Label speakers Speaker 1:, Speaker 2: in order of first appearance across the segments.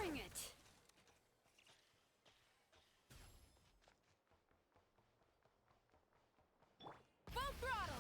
Speaker 1: Bring it! Full throttle!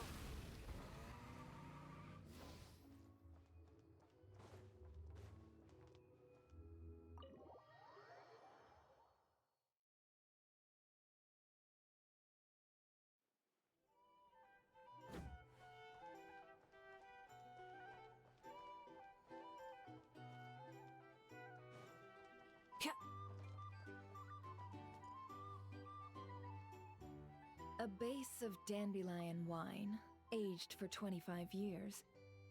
Speaker 2: A base of dandelion wine, aged for 25 years,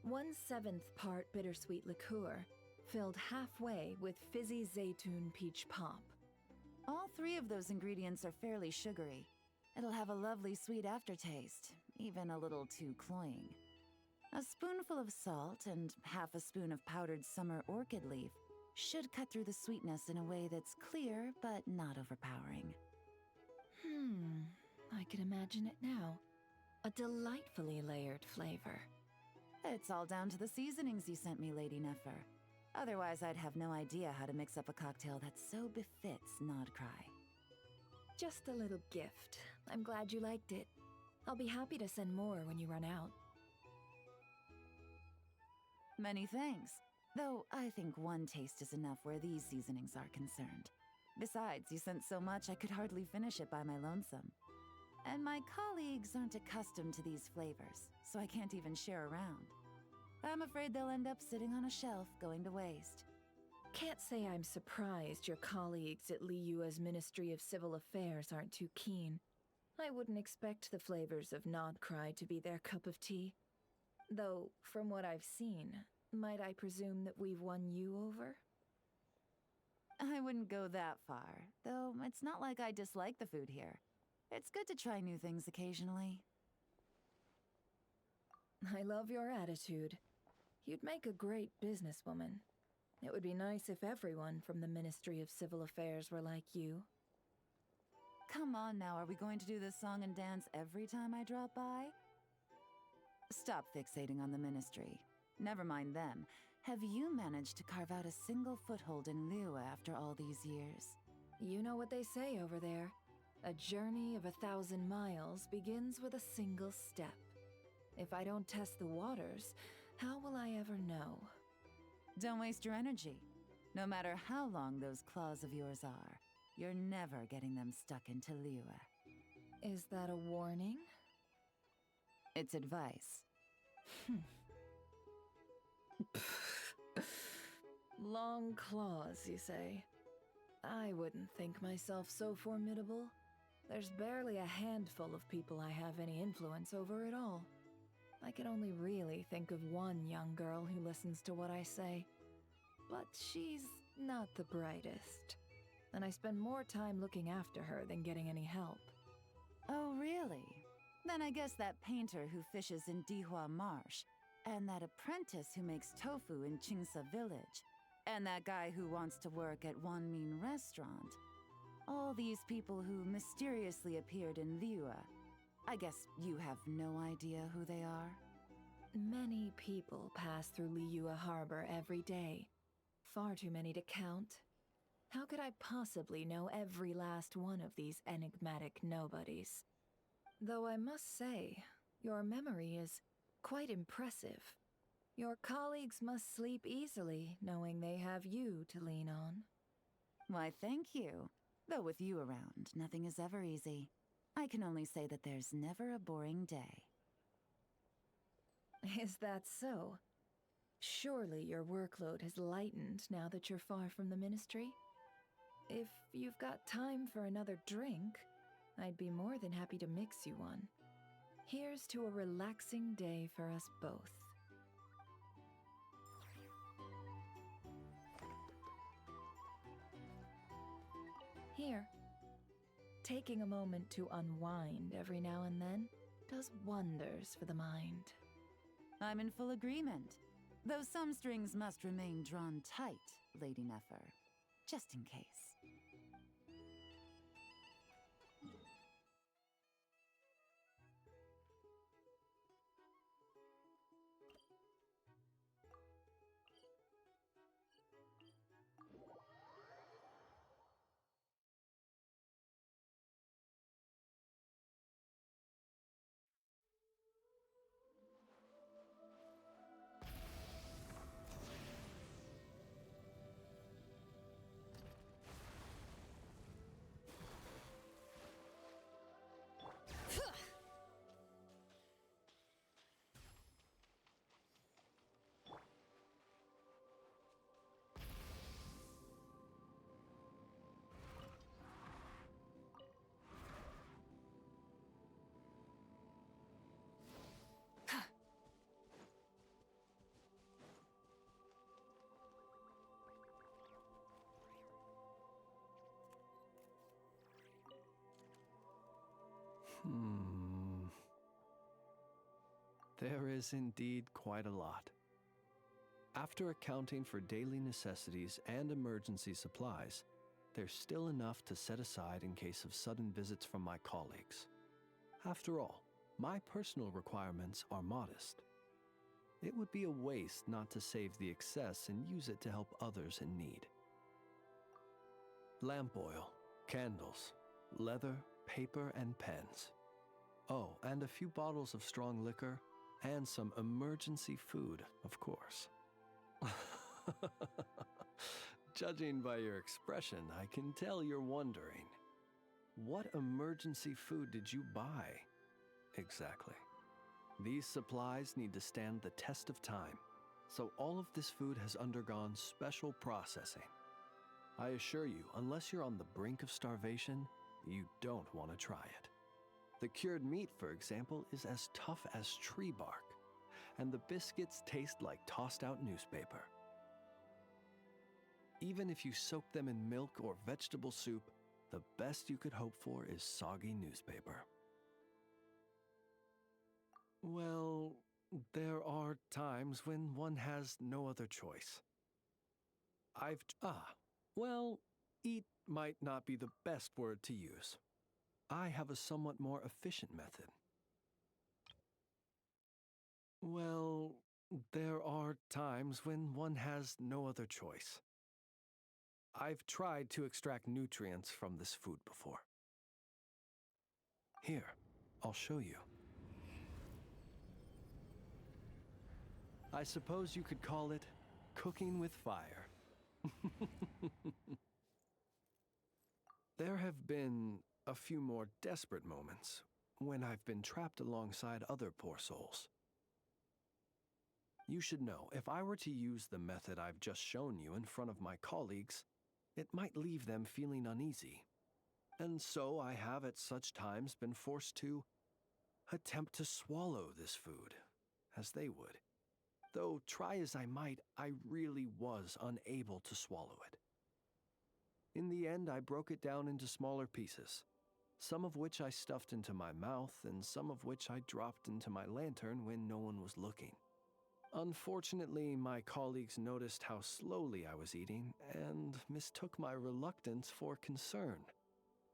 Speaker 2: 1/7 part bittersweet liqueur, filled halfway with fizzy zaytun peach pop.
Speaker 3: All three of those ingredients are fairly sugary. It'll have a lovely sweet aftertaste, even a little too cloying. A spoonful of salt and half a spoon of powdered summer orchid leaf should cut through the sweetness in a way that's clear but not overpowering.
Speaker 2: I can imagine it now. A delightfully layered flavor.
Speaker 3: It's all down to the seasonings you sent me, Lady Neffer. Otherwise, I'd have no idea how to mix up a cocktail that so befits Nod-Crai.
Speaker 2: Just a little gift. I'm glad you liked it. I'll be happy to send more when you run out.
Speaker 3: Many thanks. Though I think one taste is enough where these seasonings are concerned. Besides, you sent so much I could hardly finish it by my lonesome. And my colleagues aren't accustomed to these flavors, so I can't even share around. I'm afraid they'll end up sitting on a shelf, going to waste.
Speaker 2: Can't say I'm surprised your colleagues at Liyue's Ministry of Civil Affairs aren't too keen. I wouldn't expect the flavors of Nod-Crai to be their cup of tea. Though, from what I've seen, might I presume that we've won you over?
Speaker 3: I wouldn't go that far, though it's not like I dislike the food here. It's good to try new things occasionally.
Speaker 2: I love your attitude. You'd make a great businesswoman. It would be nice if everyone from the Ministry of Civil Affairs were like you.
Speaker 3: Come on now, are we going to do this song and dance every time I drop by? Stop fixating on the Ministry. Never mind them. Have you managed to carve out a single foothold in Liyue after all these years?
Speaker 2: You know what they say over there. A journey of 1,000 miles begins with a single step. If I don't test the waters, how will I ever know?
Speaker 3: Don't waste your energy. No matter how long those claws of yours are, you're never getting them stuck into Liyue.
Speaker 2: Is that a warning?
Speaker 3: It's advice.
Speaker 2: Long claws, you say? I wouldn't think myself so formidable. There's barely a handful of people I have any influence over at all. I can only really think of one young girl who listens to what I say. But she's not the brightest. And I spend more time looking after her than getting any help.
Speaker 3: Oh, really? Then I guess that painter who fishes in Dihua Marsh, and that apprentice who makes tofu in Qingsa Village, and that guy who wants to work at Wanmin Restaurant. All these people who mysteriously appeared in Liyue. I guess you have no idea who they are?
Speaker 2: Many people pass through Liyue Harbor every day. Far too many to count. How could I possibly know every last one of these enigmatic nobodies? Though I must say, your memory is quite impressive. Your colleagues must sleep easily, knowing they have you to lean on.
Speaker 3: Why, thank you. Though with you around, nothing is ever easy. I can only say that there's never a boring day.
Speaker 2: Is that so? Surely your workload has lightened now that you're far from the Ministry? If you've got time for another drink, I'd be more than happy to mix you one. Here's to a relaxing day for us both. Here. Taking a moment to unwind every now and then does wonders for the mind.
Speaker 3: I'm in full agreement. Though some strings must remain drawn tight, Lady Neffer. Just in case.
Speaker 4: There is indeed quite a lot. After accounting for daily necessities and emergency supplies, there's still enough to set aside in case of sudden visits from my colleagues. After all, my personal requirements are modest. It would be a waste not to save the excess and use it to help others in need. Lamp oil, candles, leather, paper, and pens. Oh, and a few bottles of strong liquor, and some emergency food, of course. Judging by your expression, I can tell you're wondering, what emergency food did you buy? Exactly. These supplies need to stand the test of time, so all of this food has undergone special processing. I assure you, unless you're on the brink of starvation, you don't want to try it. The cured meat, for example, is as tough as tree bark, and the biscuits taste like tossed-out newspaper. Even if you soak them in milk or vegetable soup, the best you could hope for is soggy newspaper. Well, there are times when one has no other choice. Eat might not be the best word to use. I have a somewhat more efficient method. Well, there are times when one has no other choice. I've tried to extract nutrients from this food before. Here, I'll show you. I suppose you could call it cooking with fire. There have been a few more desperate moments when I've been trapped alongside other poor souls. You should know, if I were to use the method I've just shown you in front of my colleagues, it might leave them feeling uneasy. And so I have at such times been forced to attempt to swallow this food, as they would. Though try as I might, I really was unable to swallow it. In the end, I broke it down into smaller pieces, some of which I stuffed into my mouth and some of which I dropped into my lantern when no one was looking. Unfortunately, my colleagues noticed how slowly I was eating and mistook my reluctance for concern,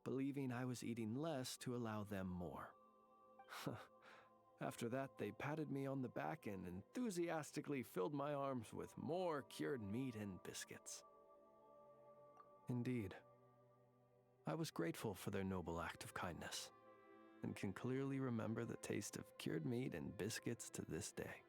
Speaker 4: believing I was eating less to allow them more. After that, they patted me on the back and enthusiastically filled my arms with more cured meat and biscuits. Indeed, I was grateful for their noble act of kindness, and can clearly remember the taste of cured meat and biscuits to this day.